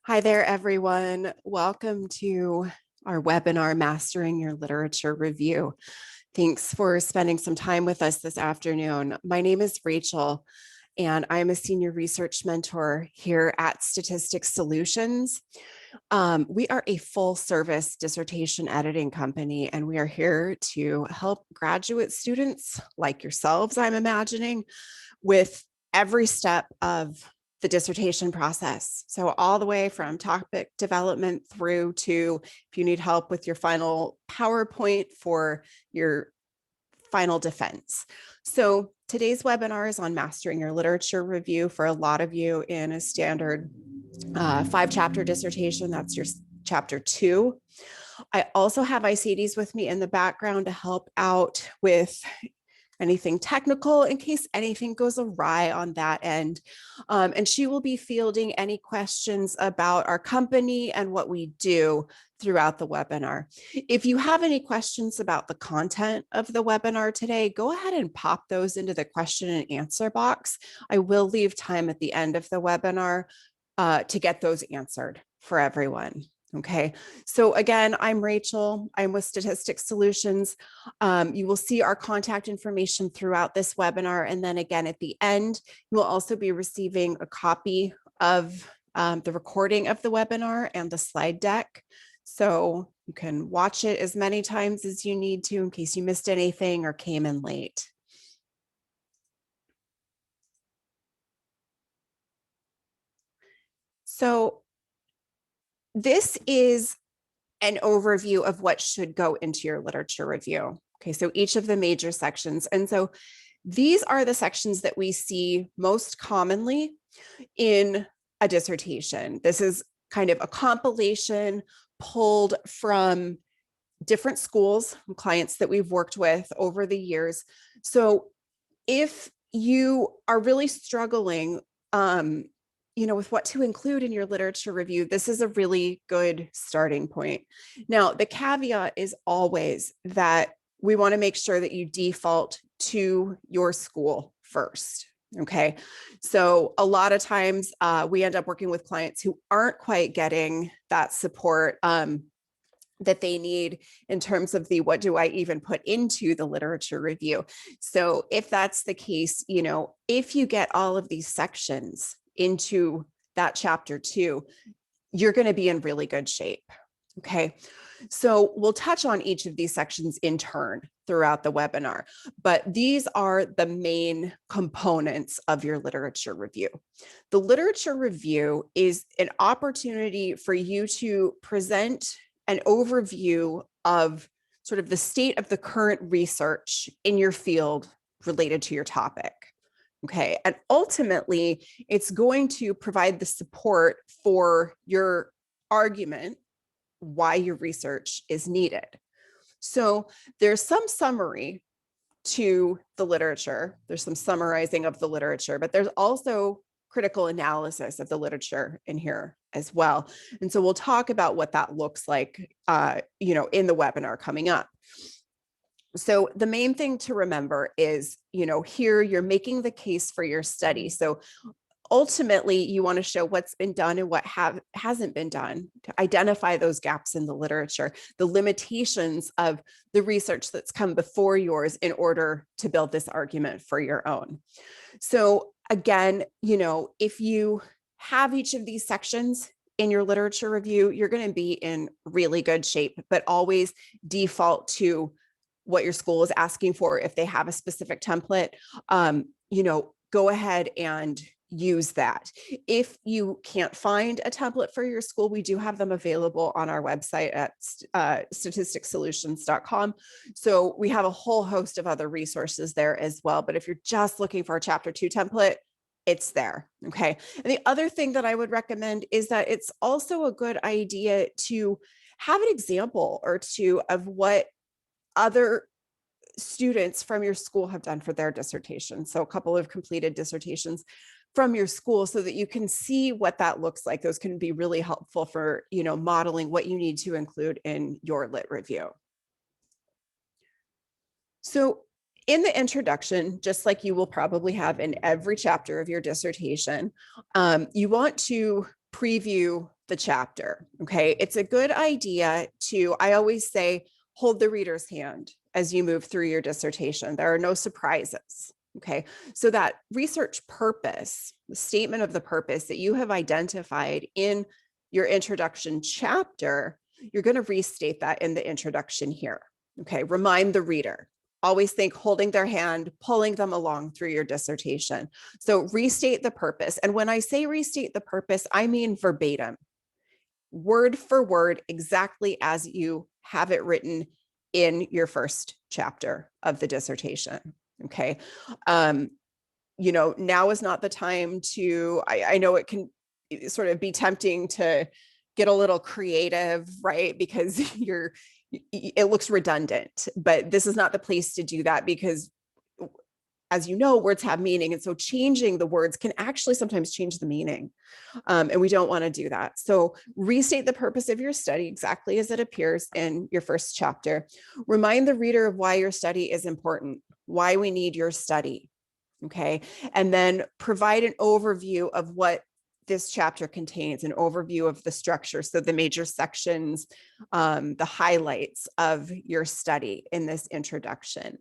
Hi there, everyone. Welcome to our webinar, Mastering Your Literature Review. Thanks for spending some time with us this afternoon. My name is Rachel, and I'm a senior research mentor here at Statistics Solutions. We are a full service dissertation editing company, and we are here to help graduate students like yourselves, I'm imagining, with every step of the dissertation process. So all the way from topic development through to if you need help with your final PowerPoint for your final defense. So today's webinar is on mastering your literature review for a lot of you in a standard 5-chapter dissertation. That's your chapter 2. I also have ICDs with me in the background to help out with anything technical in case anything goes awry on that end. And she will be fielding any questions about our company and what we do throughout the webinar. If you have any questions about the content of the webinar today, go ahead and pop those into the question and answer box. I will leave time at the end of the webinar to get those answered for everyone. Okay, so again, I'm Rachel. I'm with Statistics Solutions. You will see our contact information throughout this webinar. And then again, at the end, you will also be receiving a copy of the recording of the webinar and the slide deck. So you can watch it as many times as you need to in case you missed anything or came in late. So this is an overview of what should go into your literature review. Okay, so each of the major sections. And so these are the sections that we see most commonly in a dissertation. This is kind of a compilation pulled from different schools, clients that we've worked with over the years. So if you are really struggling, with what to include in your literature review, this is a really good starting point. Now, the caveat is always that we want to make sure that you default to your school first. Okay, so a lot of times we end up working with clients who aren't quite getting that support that they need in terms of the what do I even put into the literature review. So if that's the case, if you get all of these sections into that chapter 2, you're going to be in really good shape. Okay, so we'll touch on each of these sections in turn throughout the webinar, but these are the main components of your literature review. The literature review is an opportunity for you to present an overview of sort of the state of the current research in your field related to your topic. Okay, and ultimately, it's going to provide the support for your argument why your research is needed. So there's some summary to the literature. There's some summarizing of the literature, but there's also critical analysis of the literature in here as well. And so we'll talk about what that looks like, in the webinar coming up. So the main thing to remember is, here you're making the case for your study. So ultimately, you want to show what's been done and what hasn't been done to identify those gaps in the literature, the limitations of the research that's come before yours in order to build this argument for your own. So again, if you have each of these sections in your literature review, you're going to be in really good shape, but always default to what your school is asking for. If they have a specific template, go ahead and use that. If you can't find a template for your school, we do have them available on our website at statisticsolutions.com. So we have a whole host of other resources there as well. But if you're just looking for a chapter 2 template, it's there. Okay. And the other thing that I would recommend is that it's also a good idea to have an example or two of what other students from your school have done for their dissertation. So a couple of completed dissertations from your school so that you can see what that looks like. Those can be really helpful for, modeling what you need to include in your lit review. So in the introduction, just like you will probably have in every chapter of your dissertation, you want to preview the chapter. Okay. It's a good idea to, I always say, hold the reader's hand as you move through your dissertation. There are no surprises. Okay. So that research purpose, the statement of the purpose that you have identified in your introduction chapter, you're going to restate that in the introduction here. Okay. Remind the reader. Always think holding their hand, pulling them along through your dissertation. So restate the purpose. And when I say restate the purpose, I mean verbatim, word for word, exactly as you have it written in your first chapter of the dissertation. Okay. Now is not the time to, I know it can sort of be tempting to get a little creative, right? Because it looks redundant, but this is not the place to do that because, as you know, words have meaning. And so changing the words can actually sometimes change the meaning. And we don't want to do that. So restate the purpose of your study exactly as it appears in your first chapter. Remind the reader of why your study is important, why we need your study. Okay. And then provide an overview of what this chapter contains, an overview of the structure. So the major sections, the highlights of your study in this introduction.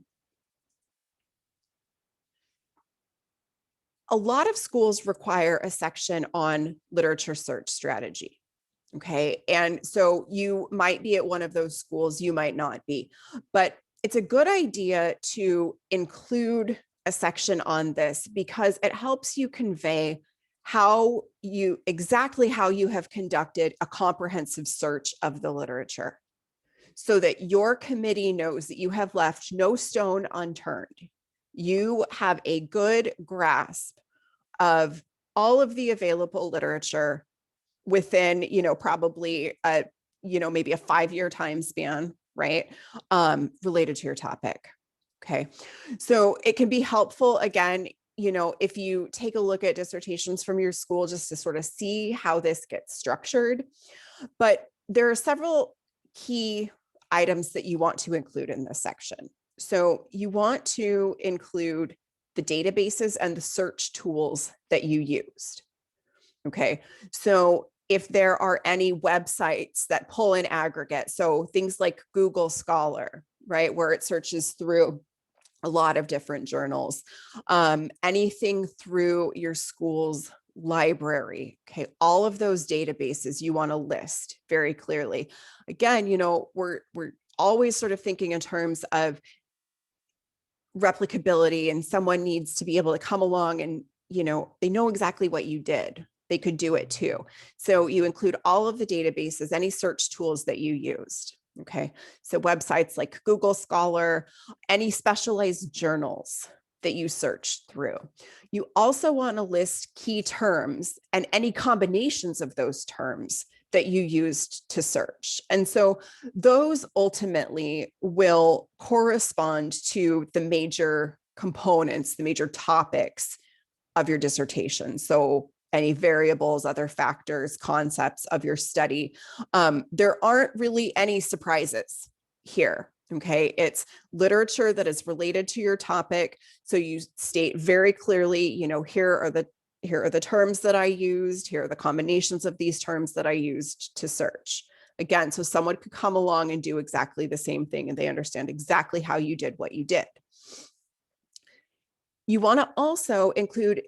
A lot of schools require a section on literature search strategy. Okay. And so you might be at one of those schools, you might not be, but it's a good idea to include a section on this because it helps you convey exactly how you have conducted a comprehensive search of the literature so that your committee knows that you have left no stone unturned. You have a good grasp of all of the available literature within, probably maybe a 5-year time span, right? Related to your topic. Okay. So it can be helpful, again, if you take a look at dissertations from your school, just to sort of see how this gets structured. But there are several key items that you want to include in this section. So you want to include the databases and the search tools that you used. Okay. So if there are any websites that pull in aggregate, so things like Google Scholar, right, where it searches through a lot of different journals, anything through your school's library, okay, all of those databases you want to list very clearly. Again, we're always sort of thinking in terms of replicability, and someone needs to be able to come along and, they know exactly what you did. They could do it too. So you include all of the databases, any search tools that you used. Okay. So websites like Google Scholar, any specialized journals that you searched through. You also want to list key terms and any combinations of those terms that you used to search. And so those ultimately will correspond to the major components, the major topics of your dissertation. So any variables, other factors, concepts of your study. There aren't really any surprises here. Okay. It's literature that is related to your topic. So you state very clearly, here are the terms that I used. Here are the combinations of these terms that I used to search. Again, so someone could come along and do exactly the same thing and they understand exactly how you did what you did. You want to also include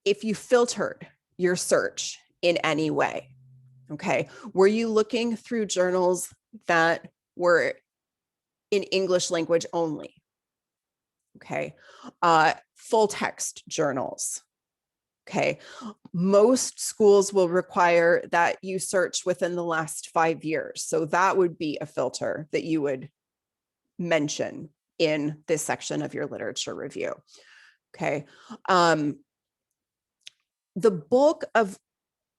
if you filtered your search in any way. Okay. Were you looking through journals that were in English language only? Okay. Full text journals. Okay. Most schools will require that you search within the last 5 years. So that would be a filter that you would mention in this section of your literature review. Okay. The bulk of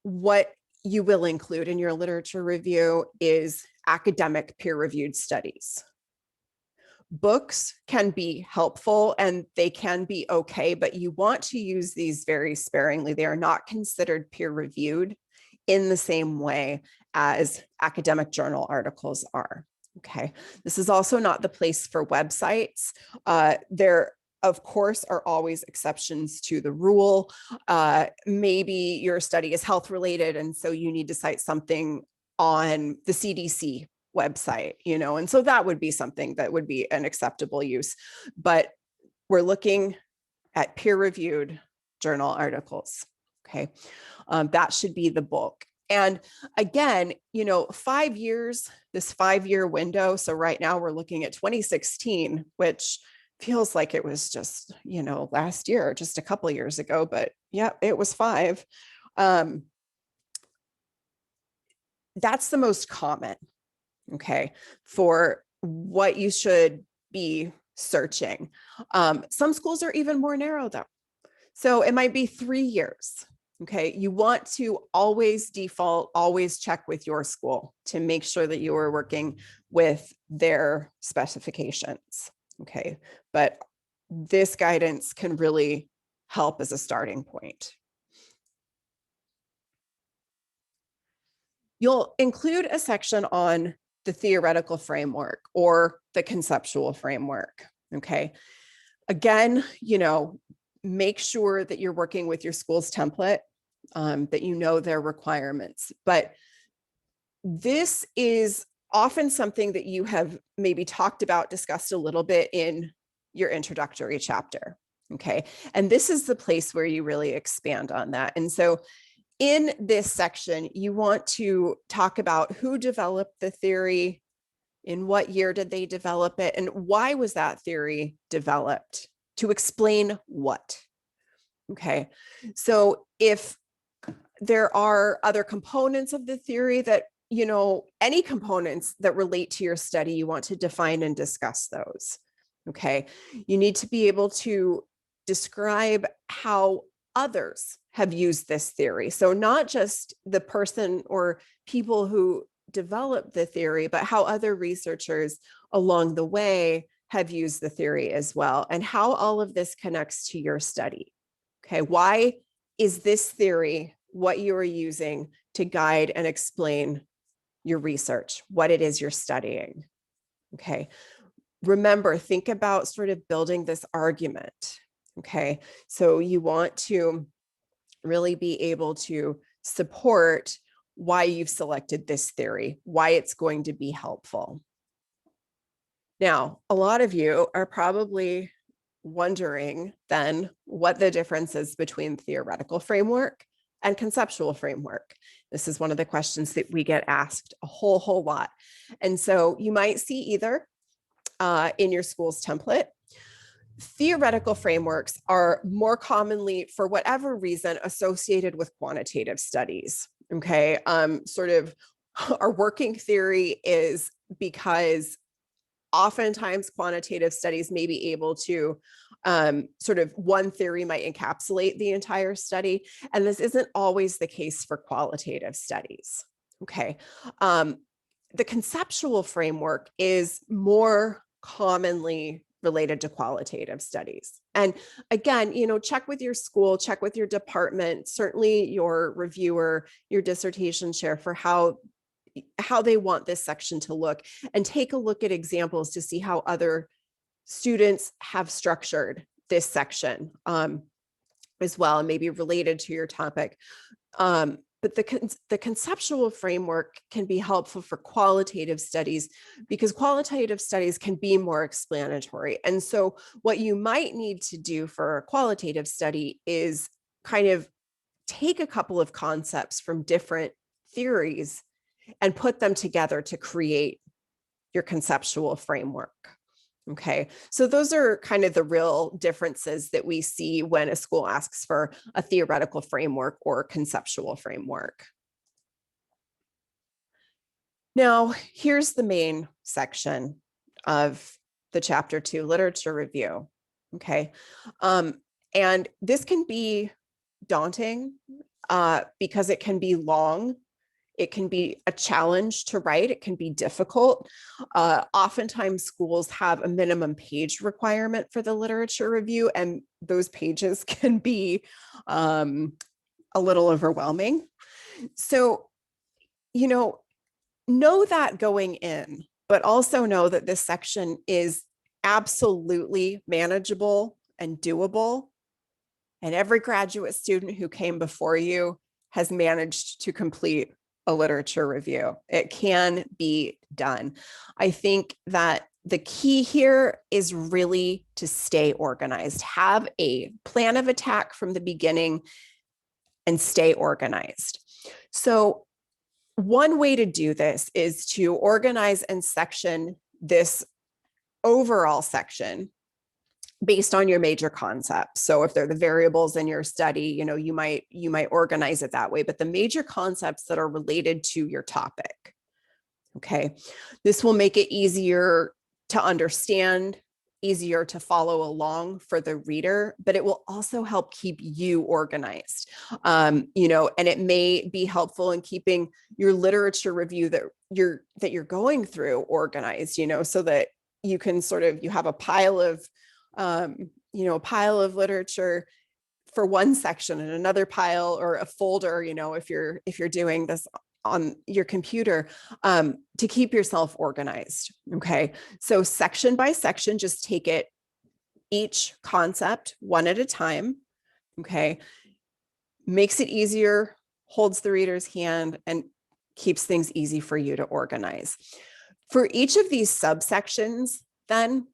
what you will include in your literature review is academic peer-reviewed studies. Books can be helpful and they can be okay, but you want to use these very sparingly. They are not considered peer-reviewed in the same way as academic journal articles are. Okay. This is also not the place for websites. of course, are always exceptions to the rule. Maybe your study is health related, and so you need to cite something on the CDC website, and so that would be something that would be an acceptable use. But we're looking at peer-reviewed journal articles. Okay, that should be the bulk. And again, 5 years, this 5-year window. So right now we're looking at 2016, which feels like it was just, last year, just a couple of years ago, but yeah, it was 5. That's the most common, okay, for what you should be searching. Some schools are even more narrow though. So it might be 3 years. Okay, you want to always default, always check with your school to make sure that you are working with their specifications. Okay, but this guidance can really help as a starting point. You'll include a section on the theoretical framework or the conceptual framework. Okay, again, make sure that you're working with your school's template, that you know their requirements. But this is often something that you have maybe talked about, discussed a little bit in your introductory chapter. Okay, and this is the place where you really expand on that. And so in this section, you want to talk about who developed the theory, in what year did they develop it, and why was that theory developed, to explain what. Okay, so if there are other components of the theory that, any components that relate to your study, you want to define and discuss those. Okay, you need to be able to describe how others have used this theory. So not just the person or people who developed the theory, but how other researchers along the way have used the theory as well, and how all of this connects to your study. Okay, why is this theory what you are using to guide and explain your research, what it is you're studying? Okay, remember, think about sort of building this argument. Okay, so you want to really be able to support why you've selected this theory, why it's going to be helpful. Now, a lot of you are probably wondering then what the difference is between theoretical framework and conceptual framework. This is one of the questions that we get asked a whole lot. And so you might see either in your school's template. Theoretical frameworks are more commonly, for whatever reason, associated with quantitative studies. Okay, sort of our working theory is because oftentimes quantitative studies may be able to sort of, one theory might encapsulate the entire study, and this isn't always the case for qualitative studies. Okay, the conceptual framework is more commonly related to qualitative studies. And again, check with your school, check with your department, certainly your reviewer, your dissertation chair, for how they want this section to look, and take a look at examples to see how other students have structured this section as well, and maybe related to your topic. But the conceptual framework can be helpful for qualitative studies, because qualitative studies can be more explanatory. And so what you might need to do for a qualitative study is kind of take a couple of concepts from different theories and put them together to create your conceptual framework. Okay, so those are kind of the real differences that we see when a school asks for a theoretical framework or a conceptual framework. Now, here's the main section of the chapter 2, literature review. Okay, and this can be daunting because it can be long. It can be a challenge to write. It can be difficult. Oftentimes schools have a minimum page requirement for the literature review, and those pages can be a little overwhelming. So, know that going in, but also know that this section is absolutely manageable and doable. And every graduate student who came before you has managed to complete a literature review. It can be done. I think that the key here is really to stay organized, have a plan of attack from the beginning, and stay organized. So one way to do this is to organize and section this overall section based on your major concepts. So if they're the variables in your study, you might organize it that way, but the major concepts that are related to your topic. Okay. This will make it easier to understand, easier to follow along for the reader, but it will also help keep you organized. And it may be helpful in keeping your literature review that you're going through organized, so that you can you have a pile of literature for one section and another pile or a folder, if you're doing this on your computer, to keep yourself organized. Okay. So section by section, just take it each concept one at a time. Okay. Makes it easier, holds the reader's hand, and keeps things easy for you to organize. For each of these subsections, then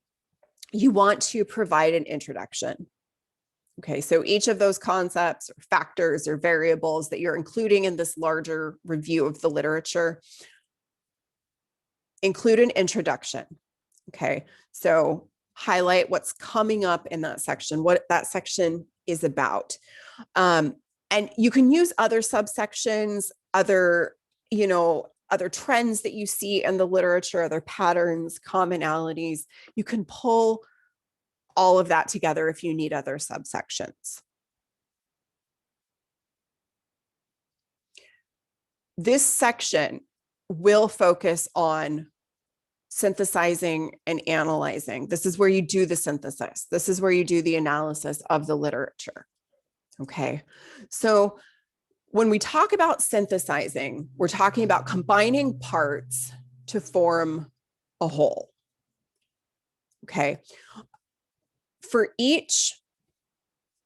you want to provide an introduction. Okay, so each of those concepts or factors or variables that you're including in this larger review of the literature, include an introduction. Okay, so highlight what's coming up in that section, what that section is about. And you can use other subsections, other trends that you see in the literature, other patterns, commonalities. You can pull all of that together if you need other subsections. This section will focus on synthesizing and analyzing. This is where you do the synthesis. This is where you do the analysis of the literature. Okay, so when we talk about synthesizing, we're talking about combining parts to form a whole. Okay, for each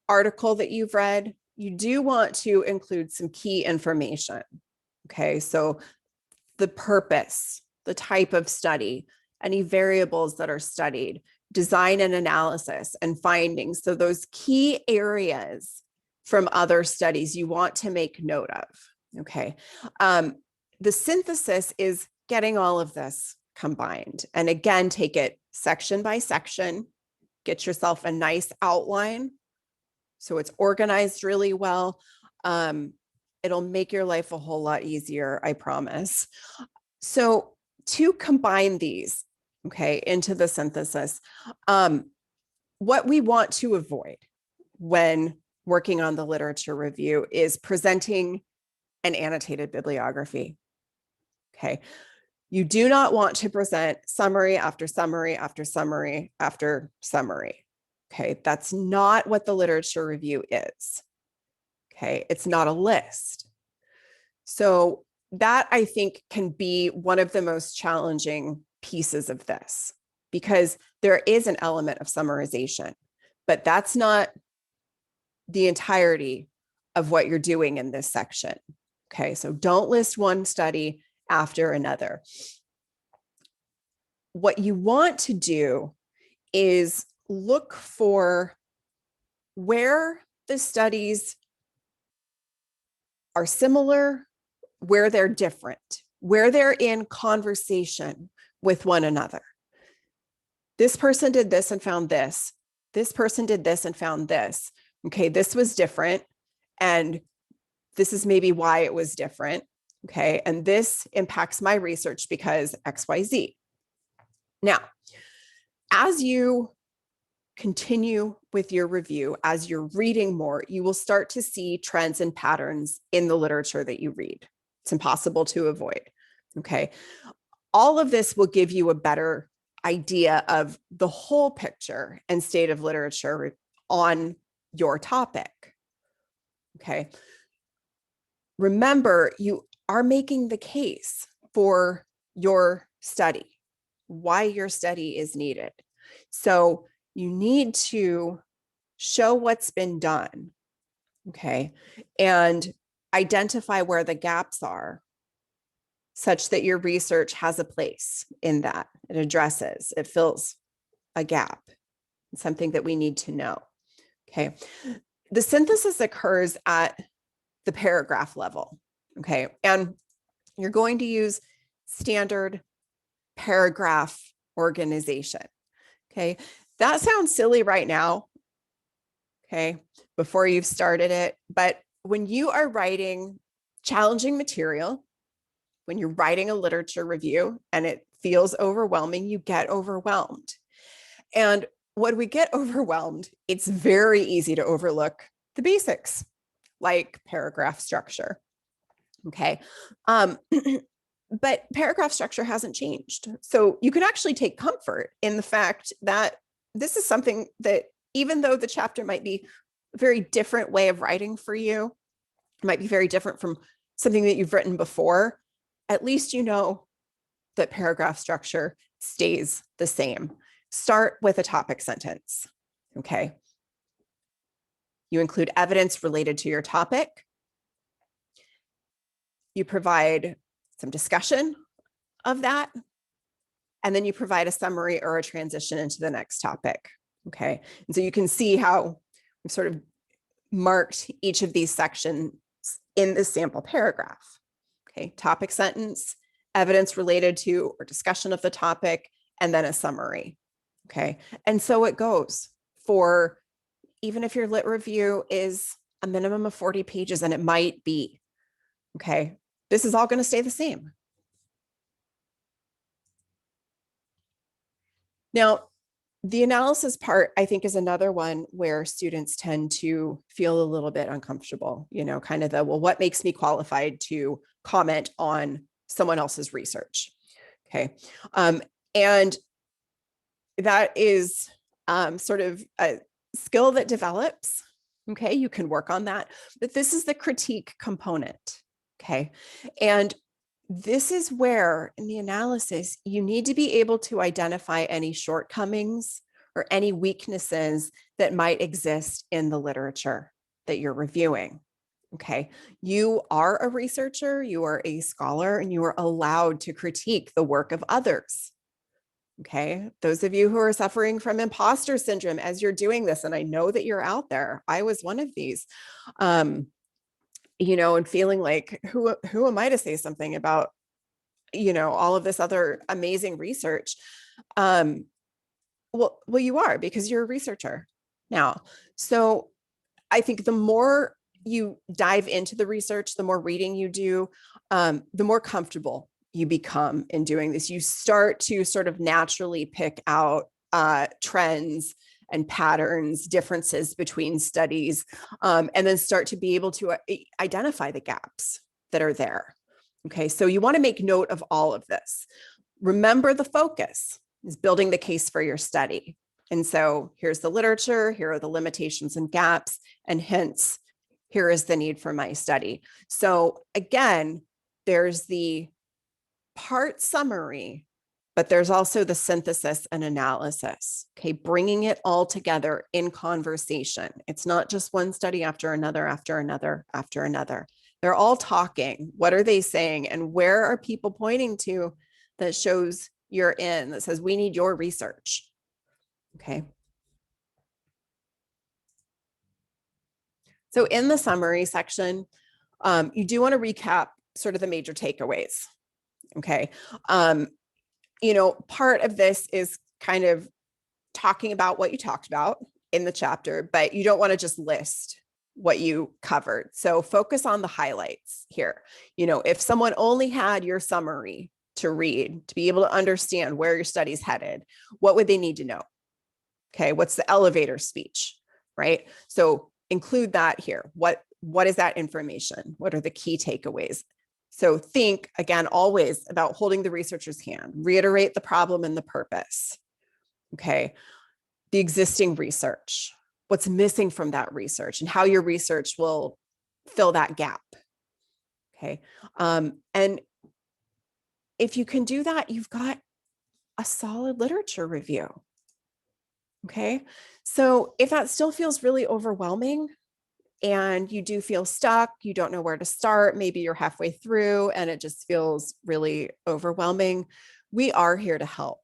article that you've read, you do want to include some key information. Okay, so the purpose, the type of study, any variables that are studied, design and analysis, and findings. So those key areas from other studies you want to make note of. Okay, the synthesis is getting all of this combined. And again, take it section by section, get yourself a nice outline so it's organized really well. It'll make your life a whole lot easier, I promise. So to combine these, okay, into the synthesis, what we want to avoid when working on the literature review is presenting an annotated bibliography. Okay. You do not want to present summary after summary after summary after summary. Okay. That's not what the literature review is. Okay. It's not a list. So that, I think, can be one of the most challenging pieces of this, because there is an element of summarization, but that's not the entirety of what you're doing in this section. Okay, so don't list one study after another. What you want to do is look for where the studies are similar, where they're different, where they're in conversation with one another. This person did this and found this. This person did this and found this. Okay, this was different, and this is maybe why it was different. Okay, and this impacts my research because XYZ. Now, as you continue with your review, as you're reading more, you will start to see trends and patterns in the literature that you read. It's impossible to avoid. Okay, all of this will give you a better idea of the whole picture and state of literature on your topic. Okay, remember, you are making the case for your study, why your study is needed. So you need to show what's been done, okay, and identify where the gaps are such that your research has a place in that. It addresses, it fills a gap, something that we need to know, okay? The synthesis occurs at the paragraph level, okay? And you're going to use standard paragraph organization, okay? That sounds silly right now, okay, before you've started it, but when you are writing challenging material, when you're writing a literature review and it feels overwhelming, you get overwhelmed. And when we get overwhelmed, it's very easy to overlook the basics, like paragraph structure. Okay. But paragraph structure hasn't changed. So you can actually take comfort in the fact that this is something that, even though the chapter might be a very different way of writing for you, it might be very different from something that you've written before, at least you know that paragraph structure stays the same. Start with a topic sentence, okay? You include evidence related to your topic. You provide some discussion of that, and then you provide a summary or a transition into the next topic, okay? And so you can see how we've sort of marked each of these sections in the sample paragraph, okay? Topic sentence, evidence related to or discussion of the topic, and then a summary, okay? And so it goes for, even if your lit review is a minimum of 40 pages, and it might be, okay? This is all going to stay the same. Now, the analysis part, I think, is another one where students tend to feel a little bit uncomfortable, you know, kind of the, well, what makes me qualified to comment on someone else's research? Okay. And that is sort of a skill that develops. Okay. You can work on that, but this is the critique component. Okay. And this is where, in the analysis, you need to be able to identify any shortcomings or any weaknesses that might exist in the literature that you're reviewing. Okay. You are a researcher, you are a scholar, and you are allowed to critique the work of others. Okay. Those of you who are suffering from imposter syndrome as you're doing this, and I know that you're out there, I was one of these. You know, and feeling like, who am I to say something about, you know, all of this other amazing research? Well, you are, because you're a researcher now. So I think the more you dive into the research, the more reading you do, the more comfortable you become in doing this. You start to sort of naturally pick out trends and patterns, differences between studies, and then start to be able to identify the gaps that are there. Okay, so you want to make note of all of this. Remember, the focus is building the case for your study. And so here's the literature, here are the limitations and gaps, and hence, here is the need for my study. So again, there's the part summary, but there's also the synthesis and analysis, okay? Bringing it all together in conversation. It's not just one study after another, after another, after another. They're all talking. What are they saying? And where are people pointing to that shows you're in, that says, we need your research, okay? So in the summary section, you do want to recap sort of the major takeaways, okay? You know, part of this is kind of talking about what you talked about in the chapter, but you don't want to just list what you covered. So focus on the highlights here. You know, if someone only had your summary to read to be able to understand where your study's headed, what would they need to know? Okay, what's the elevator speech, right? So include that here. What is that information? What are the key takeaways? So think, again, always about holding the researcher's hand, reiterate the problem and the purpose, okay? The existing research, what's missing from that research, and how your research will fill that gap, okay? And if you can do that, you've got a solid literature review, Okay. So if that still feels really overwhelming and you do feel stuck, you don't know where to start, maybe you're halfway through and it just feels really overwhelming, we are here to help.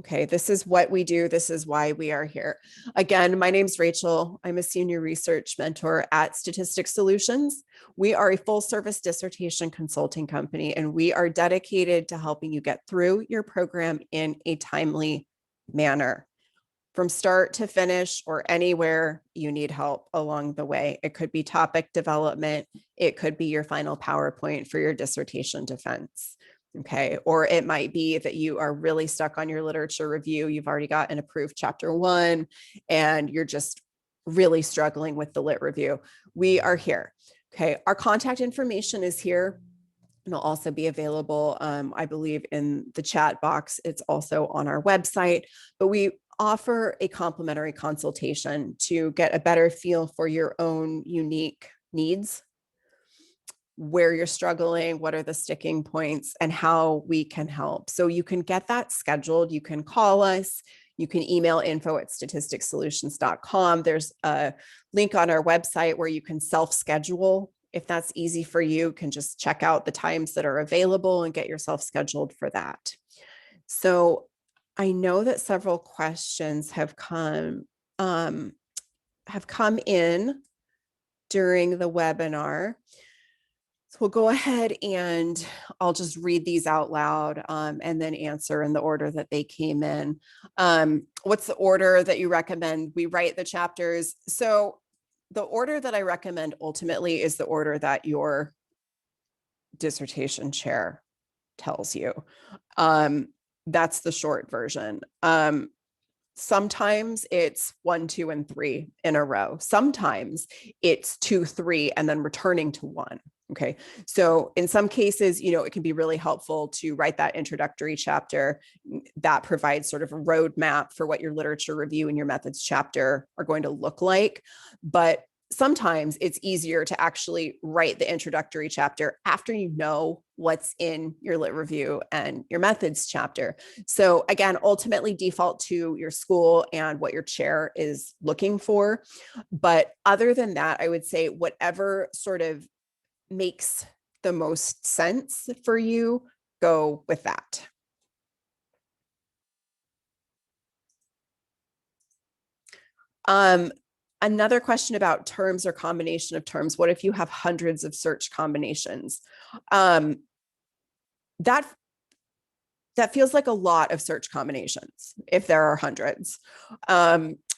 Okay, this is what we do. This is why we are here. Again, my name's Rachel. I'm a senior research mentor at Statistics Solutions. We are a full service dissertation consulting company, and we are dedicated to helping you get through your program in a timely manner from start to finish or anywhere you need help along the way. It could be topic development. It could be your final PowerPoint for your dissertation defense. Okay. Or it might be that you are really stuck on your literature review. You've already got an approved chapter 1 and you're just really struggling with the lit review. We are here. Okay. Our contact information is here. It'll also be available, I believe, in the chat box. It's also on our website, but we offer a complimentary consultation to get a better feel for your own unique needs, where you're struggling, what are the sticking points, and how we can help. So you can get that scheduled. You can call us. You can email info@statisticsolutions.com. There's a link on our website where you can self-schedule. If that's easy for you, can just check out the times that are available and get yourself scheduled for that. So I know that several questions have come in during the webinar. So we'll go ahead and I'll just read these out loud and then answer in the order that they came in. What's the order that you recommend we write the chapters? So the order that I recommend ultimately is the order that your dissertation chair tells you. That's the short version. Sometimes it's 1, 2, and 3 in a row. Sometimes it's 2, 3, and then returning to 1. Okay. So in some cases, it can be really helpful to write that introductory chapter that provides sort of a roadmap for what your literature review and your methods chapter are going to look like. But sometimes it's easier to actually write the introductory chapter after you know what's in your lit review and your methods chapter. So again, ultimately default to your school and what your chair is looking for. But other than that, I would say whatever sort of makes the most sense for you, go with that. Another question about terms or combination of terms. What if you have hundreds of search combinations? That feels like a lot of search combinations if there are hundreds.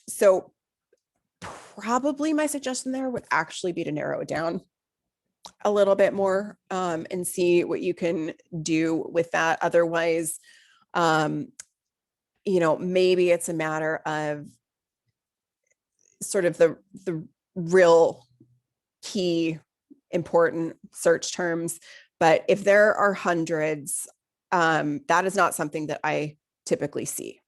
So probably my suggestion there would actually be to narrow it down a little bit more and see what you can do with that. Otherwise, maybe it's a matter of sort of the real key important search terms. But if there are hundreds, that is not something that I typically see.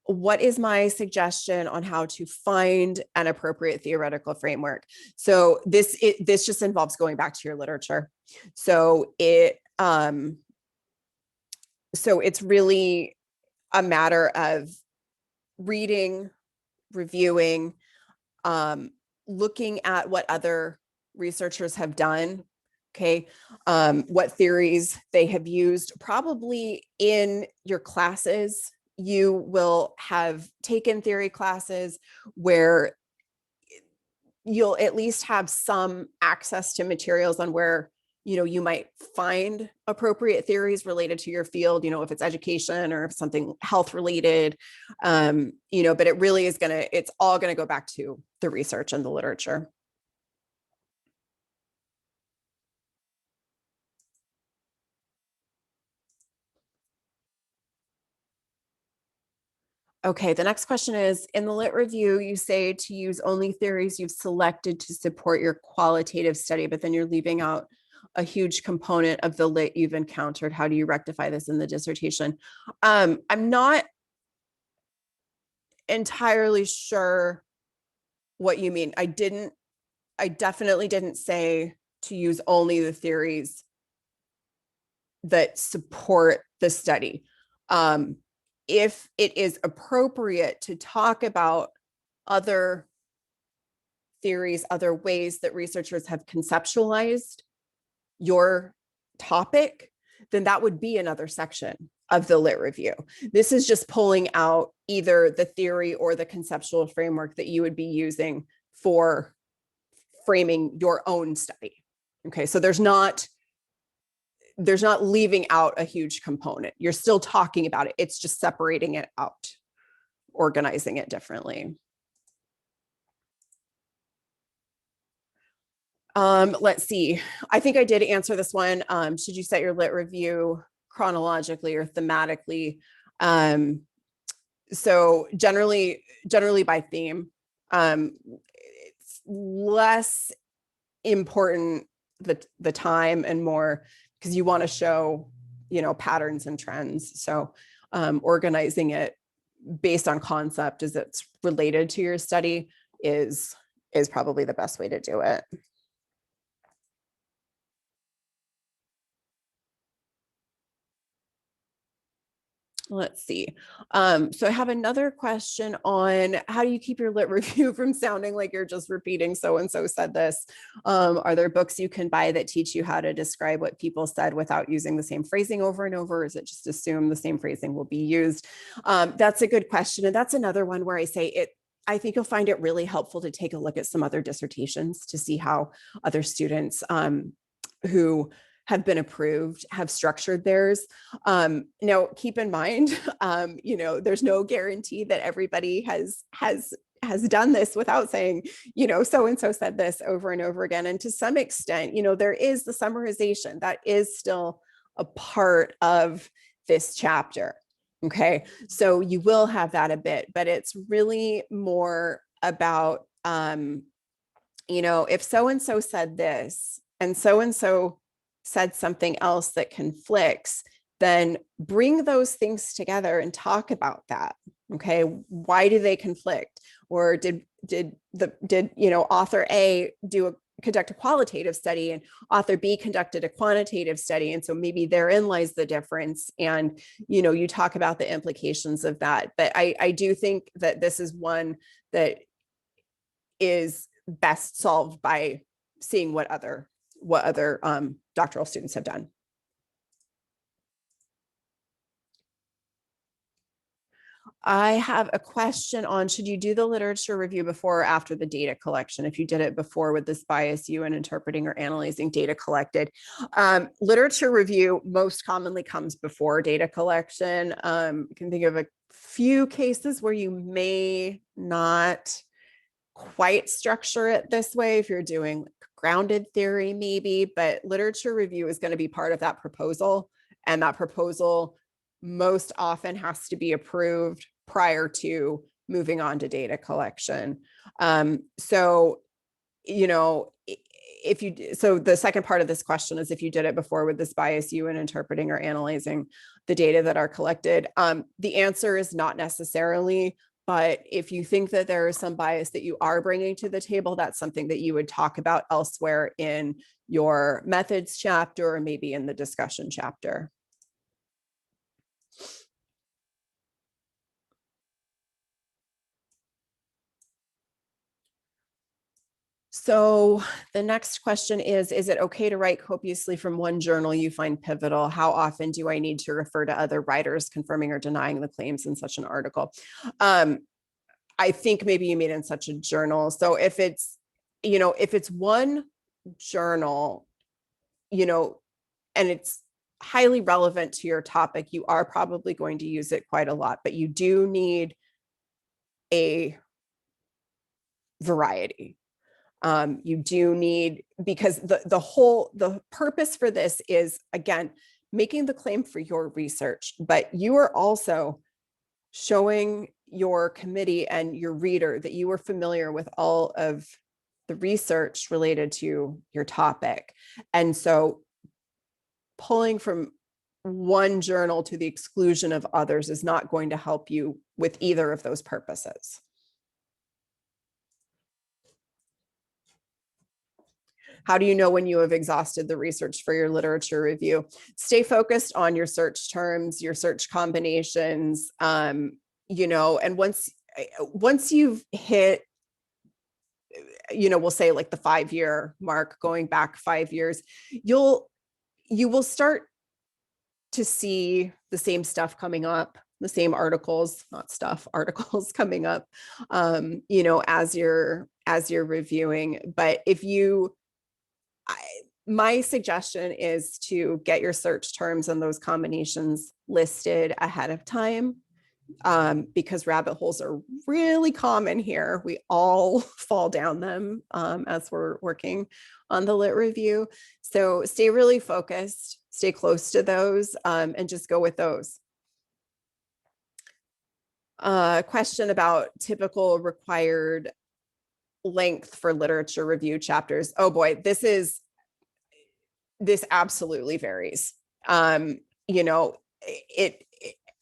What is my suggestion on how to find an appropriate theoretical framework? So this just involves going back to your literature. So it's really a matter of reading, reviewing, looking at what other researchers have done, okay, what theories they have used. Probably in your classes, you will have taken theory classes where you'll at least have some access to materials on where you might find appropriate theories related to your field, if it's education or if something health related, but it really is it's all going to go back to the research and the literature. Okay, the next question is, in the lit review, you say to use only theories you've selected to support your qualitative study, but then you're leaving out a huge component of the lit you've encountered. How do you rectify this in the dissertation? I'm not entirely sure what you mean. I definitely didn't say to use only the theories that support the study. If it is appropriate to talk about other theories, other ways that researchers have conceptualized your topic, then that would be another section of the lit review. This is just pulling out either the theory or the conceptual framework that you would be using for framing your own study. Okay, so there's not leaving out a huge component. You're still talking about it. It's just separating it out, organizing it differently. Let's see. I think I did answer this one. Should you set your lit review chronologically or thematically? So generally by theme. It's less important the time and more because you want to show, patterns and trends. So organizing it based on concept as it's related to your study is probably the best way to do it. Let's see. So I have another question on how do you keep your lit review from sounding like you're just repeating so-and-so said this? Are there books you can buy that teach you how to describe what people said without using the same phrasing over and over? Or is it just assume the same phrasing will be used? That's a good question. And that's another one where I think you'll find it really helpful to take a look at some other dissertations to see how other students who have been approved have structured theirs. Now, keep in mind, there's no guarantee that everybody has done this without saying, so-and-so said this over and over again. And to some extent, there is the summarization that is still a part of this chapter. Okay, so you will have that a bit, but it's really more about, if so-and-so said this and so said something else that conflicts, then bring those things together and talk about that. Okay, why do they conflict? Or did author A conduct a qualitative study and author B conducted a quantitative study, and so maybe therein lies the difference, and you talk about the implications of that. But I do think that this is one that is best solved by seeing what other doctoral students have done. I have a question on, should you do the literature review before or after the data collection? If you did it before, would this bias you in interpreting or analyzing data collected? Literature review most commonly comes before data collection. You can think of a few cases where you may not quite structure it this way if you're doing grounded theory maybe, but literature review is going to be part of that proposal, and that proposal most often has to be approved prior to moving on to data collection. So the second part of this question is, if you did it before, would this bias you in interpreting or analyzing the data that are collected? The answer is not necessarily. But if you think that there is some bias that you are bringing to the table, that's something that you would talk about elsewhere in your methods chapter or maybe in the discussion chapter. So the next question is it okay to write copiously from one journal you find pivotal? How often do I need to refer to other writers confirming or denying the claims in such an article? I think maybe you mean in such a journal. So if it's one journal, and it's highly relevant to your topic, you are probably going to use it quite a lot, but you do need a variety. You do need, because the purpose for this is, again, making the claim for your research, but you are also showing your committee and your reader that you are familiar with all of the research related to your topic. And so pulling from one journal to the exclusion of others is not going to help you with either of those purposes. How do you know when you have exhausted the research for your literature review? Stay focused on your search terms, your search combinations, you know, and once you've hit, you know, we'll say like the 5-year mark, going back 5 years, you will start to see the same stuff coming up, the same articles, not stuff, articles coming up, you know, as you're reviewing. But if you, my suggestion is to get your search terms and those combinations listed ahead of time, because rabbit holes are really common here. We all fall down them as we're working on the lit review. So stay really focused, stay close to those, and just go with those. Question about typical required length for literature review chapters. Oh boy, this absolutely varies. You know,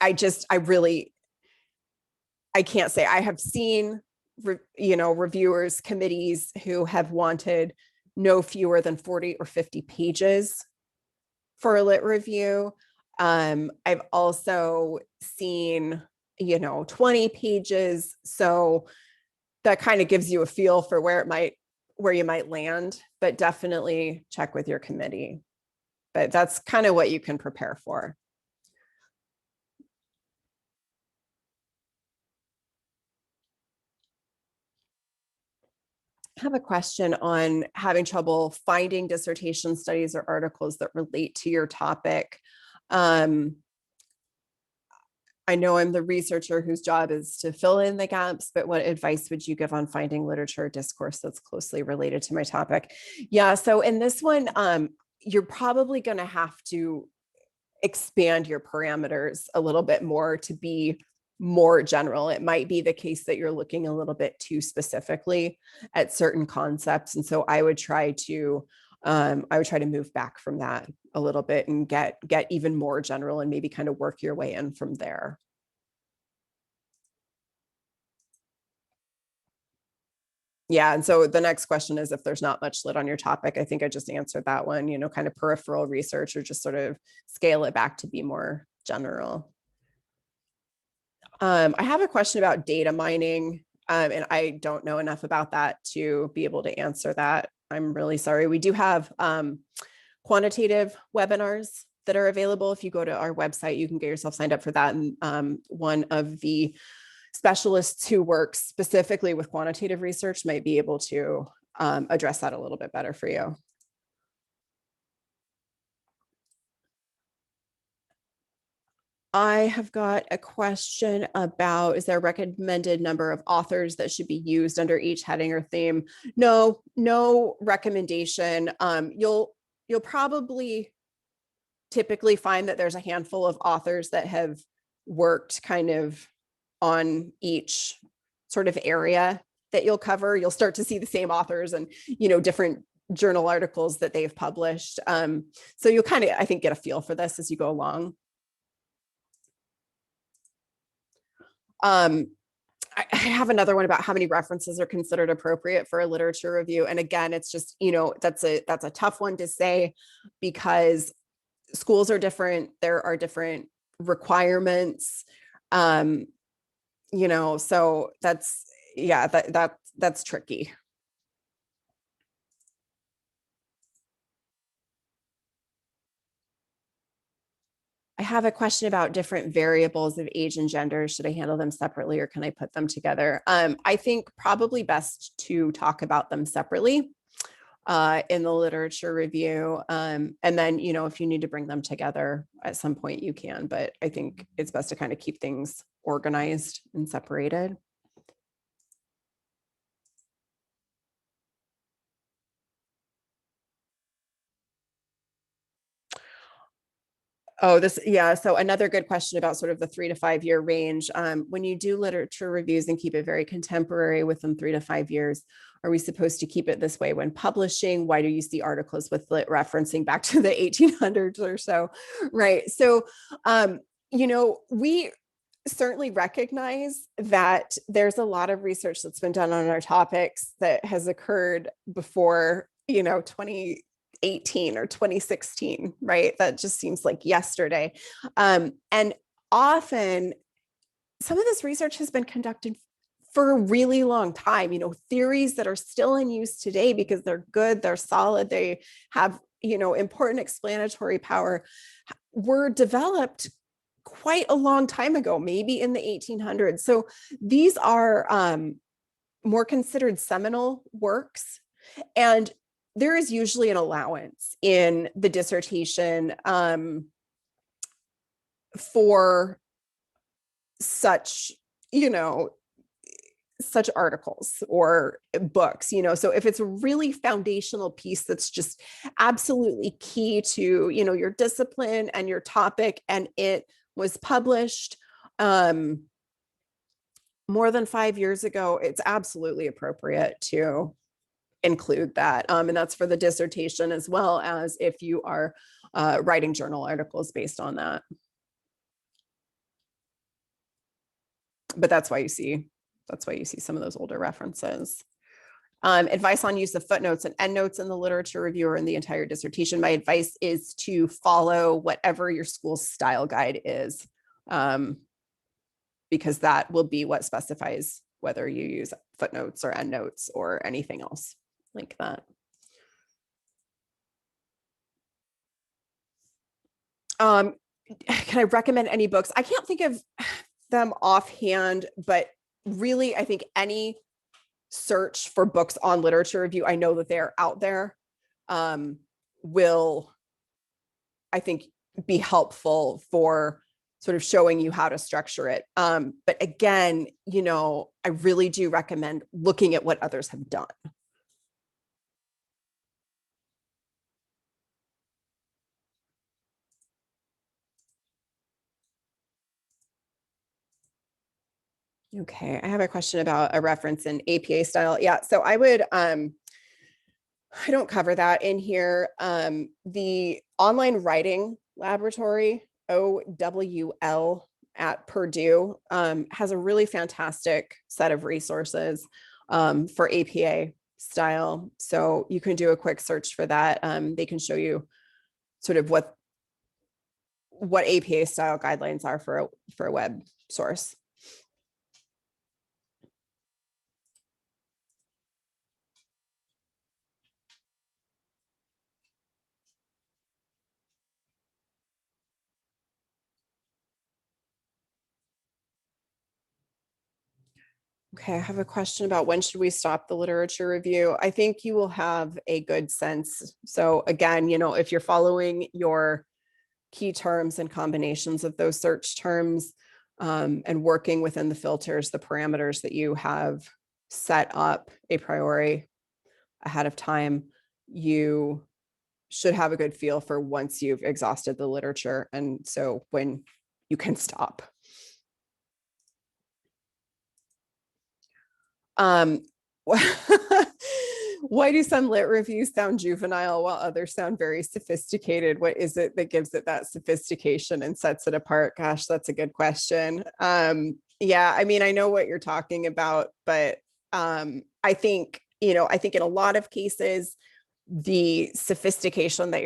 I can't say. I have seen, you know, reviewers, committees who have wanted no fewer than 40 or 50 pages for a lit review. I've also seen, you know, 20 pages. So that kind of gives you a feel for where you might land, but definitely check with your committee. But that's kind of what you can prepare for. I have a question on having trouble finding dissertation studies or articles that relate to your topic. I know I'm the researcher whose job is to fill in the gaps, but what advice would you give on finding literature or discourse that's closely related to my topic? Yeah, so in this one, you're probably going to have to expand your parameters a little bit more to be more general. It might be the case that you're looking a little bit too specifically at certain concepts. And so I would try to move back from that a little bit and get even more general and maybe kind of work your way in from there. Yeah, and so the next question is if there's not much lit on your topic. I think I just answered that one, you know, kind of peripheral research, or just sort of scale it back to be more general. I have a question about data mining, and I don't know enough about that to be able to answer that. I'm really sorry. We do have quantitative webinars that are available. If you go to our website, you can get yourself signed up for that. And one of the specialists who works specifically with quantitative research might be able to address that a little bit better for you. I have got a question about, is there a recommended number of authors that should be used under each heading or theme? No recommendation. You'll probably typically find that there's a handful of authors that have worked kind of on each sort of area that you'll cover. You'll start to see the same authors and, you know, different journal articles that they've published. So you'll kind of, I think, get a feel for this as you go along. I have another one about how many references are considered appropriate for a literature review. And again, it's just, you know, that's a tough one to say because schools are different. There are different requirements. You know, so that's, yeah, that's tricky. I have a question about different variables of age and gender. Should I handle them separately or can I put them together? I think probably best to talk about them separately in the literature review. And then, you know, if you need to bring them together at some point, you can, but I think it's best to kind of keep things organized and separated. Oh, yeah. So another good question about sort of the 3 to 5 year range. When you do literature reviews and keep it very contemporary within 3 to 5 years, are we supposed to keep it this way when publishing? Why do you see articles with lit referencing back to the 1800s or so? Right. So, you know, we certainly recognize that there's a lot of research that's been done on our topics that has occurred before 2018 or 2016, right? That just seems like yesterday. And often some of this research has been conducted for a really long time, theories that are still in use today because they're good, they're solid, they have, important explanatory power, were developed quite a long time ago, maybe in the 1800s. So these are more considered seminal works. And there is usually an allowance in the dissertation for such, such articles or books, so if it's a really foundational piece that's just absolutely key to, your discipline and your topic, and it was published more than 5 years ago, it's absolutely appropriate to include that. And that's for the dissertation as well as if you are writing journal articles based on that. But that's why you see some of those older references. Advice on use of footnotes and endnotes in the literature review or in the entire dissertation. My advice is to follow whatever your school's style guide is, because that will be what specifies whether you use footnotes or endnotes or anything else like that. Can I recommend any books? I can't think of them offhand, but really, I think any search for books on literature review, I know that they're out there, will, I think, be helpful for sort of showing you how to structure it. But again, I really do recommend looking at what others have done. Okay, I have a question about a reference in APA style. Yeah, so I would, I don't cover that in here. The online writing laboratory, OWL at Purdue, has a really fantastic set of resources for APA style. So you can do a quick search for that. They can show you sort of what APA style guidelines are for a web source. Okay, I have a question about when should we stop the literature review? I think you will have a good sense. So again, if you're following your key terms and combinations of those search terms, and working within the filters, the parameters that you have set up a priori ahead of time, you should have a good feel for once you've exhausted the literature. And so when you can stop. Why do some lit reviews sound juvenile while others sound very sophisticated? What is it that gives it that sophistication and sets it apart? Gosh, that's a good question. Yeah, I mean, I know what you're talking about, but I think in a lot of cases, the sophistication that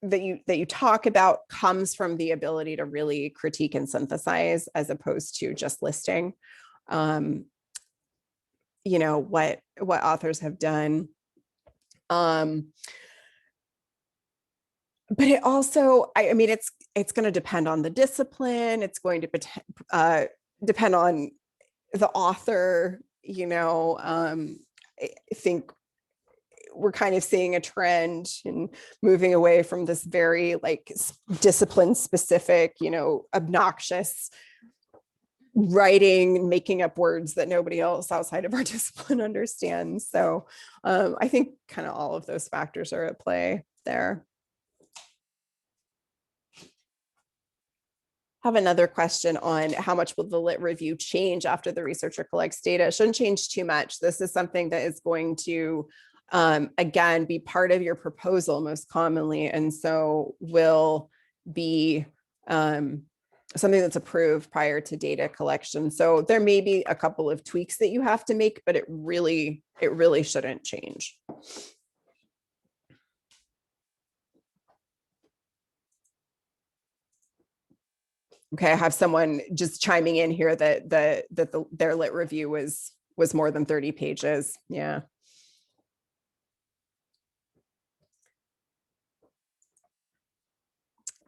you talk about comes from the ability to really critique and synthesize as opposed to just listing what authors have done. But it also, I mean, it's going to depend on the discipline. It's going to depend on the author. I think we're kind of seeing a trend in moving away from this very discipline specific, obnoxious writing, making up words that nobody else outside of our discipline understands. So I think kind of all of those factors are at play there. Have another question on how much will the lit review change after the researcher collects data? It shouldn't change too much. This is something that is going to, again, be part of your proposal most commonly. And so will be something that's approved prior to data collection. So there may be a couple of tweaks that you have to make, but it really shouldn't change. Okay, I have someone just chiming in here that their lit review was more than 30 pages. Yeah.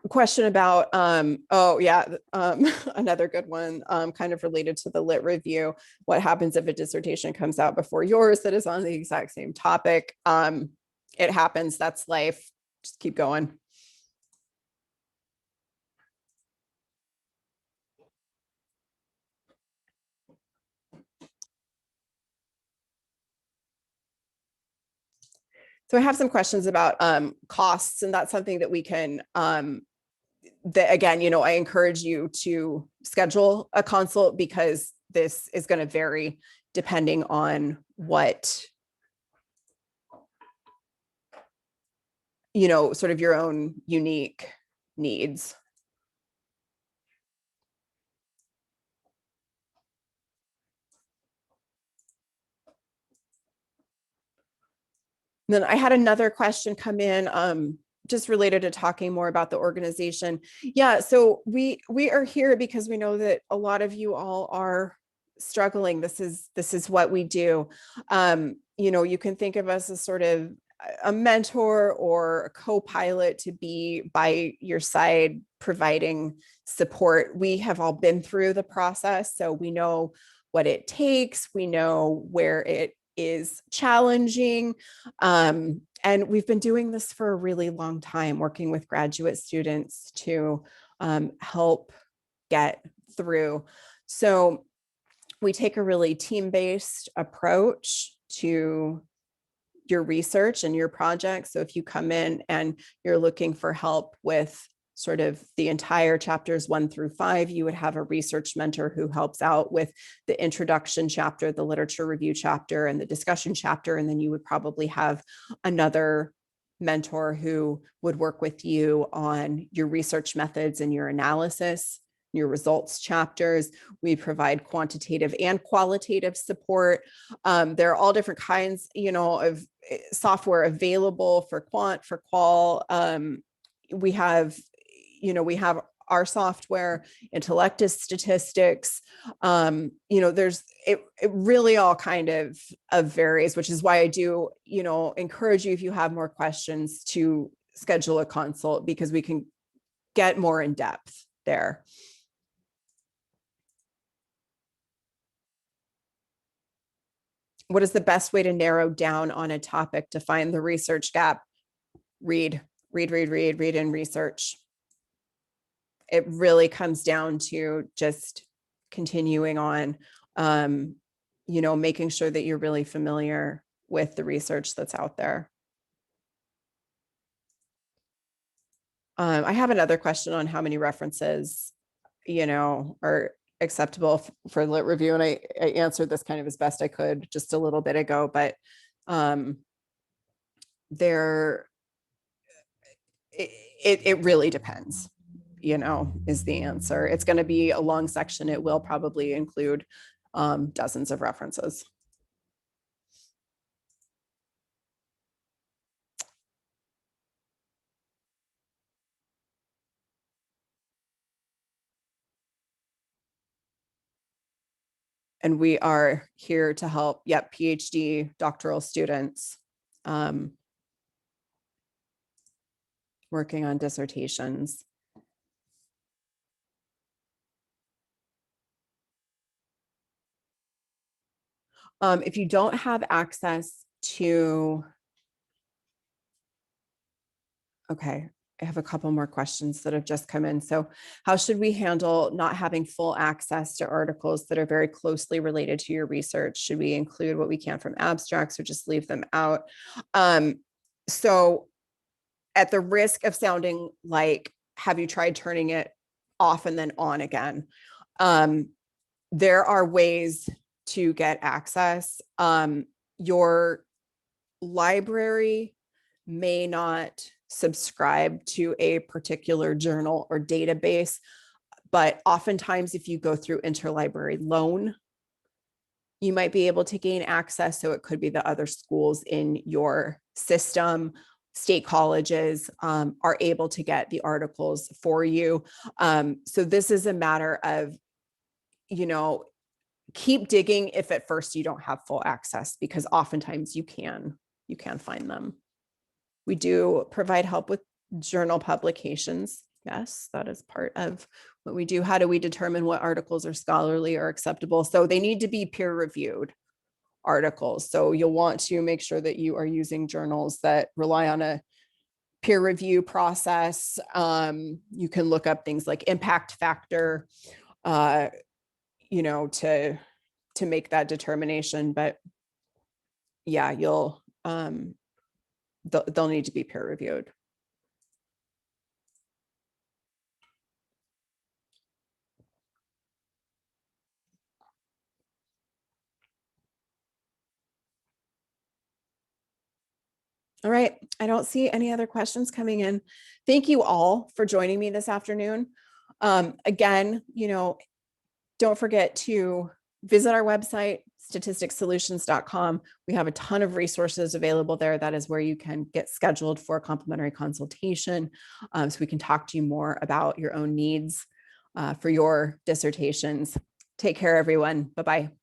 Question about another good one, kind of related to the lit review. What happens if a dissertation comes out before yours that is on the exact same topic? It happens. That's life. Just keep going. So I have some questions about costs, and that's something that we can that again, I encourage you to schedule a consult, because this is going to vary depending on what, sort of your own unique needs. Then I had another question come in, just related to talking more about the organization. Yeah, so we are here because we know that a lot of you all are struggling. This is what we do. You can think of us as sort of a mentor or a co-pilot to be by your side, providing support. We have all been through the process, so we know what it takes. We know where it is challenging. And we've been doing this for a really long time, working with graduate students to help get through. So we take a really team-based approach to your research and your project. So if you come in and you're looking for help with sort of the entire chapters 1 through 5, you would have a research mentor who helps out with the introduction chapter, the literature review chapter, and the discussion chapter. And then you would probably have another mentor who would work with you on your research methods and your analysis, your results chapters. We provide quantitative and qualitative support. There are all different kinds, of software available for quant, for qual. We have our software, Intellectus statistics. There's it really all kind of varies, which is why I do, encourage you, if you have more questions, to schedule a consult, because we can get more in depth there. What is the best way to narrow down on a topic to find the research gap? Read and research. It really comes down to just continuing on, making sure that you're really familiar with the research that's out there. I have another question on how many references, are acceptable for lit review. And I answered this kind of as best I could just a little bit ago, but it really depends, is the answer. It's going to be a long section. It will probably include dozens of references. And we are here to help, PhD, doctoral students working on dissertations. If you don't have access to, okay, I have a couple more questions that have just come in. So how should we handle not having full access to articles that are very closely related to your research? Should we include what we can from abstracts or just leave them out? So at the risk of sounding like, have you tried turning it off and then on again? There are ways to get access. Your library may not subscribe to a particular journal or database, but oftentimes if you go through interlibrary loan, you might be able to gain access. So it could be the other schools in your system, state colleges are able to get the articles for you. So this is a matter of, keep digging if at first you don't have full access, because oftentimes you can find them. We do provide help with journal publications. Yes, that is part of what we do. How do we determine what articles are scholarly or acceptable? So they need to be peer reviewed articles. So you'll want to make sure that you are using journals that rely on a peer review process. You can look up things like impact factor, to make that determination. But yeah, they'll need to be peer reviewed. All right. I don't see any other questions coming in. Thank you all for joining me this afternoon. Again, don't forget to visit our website, statisticsolutions.com. We have a ton of resources available there. That is where you can get scheduled for a complimentary consultation. So we can talk to you more about your own needs for your dissertations. Take care, everyone. Bye-bye.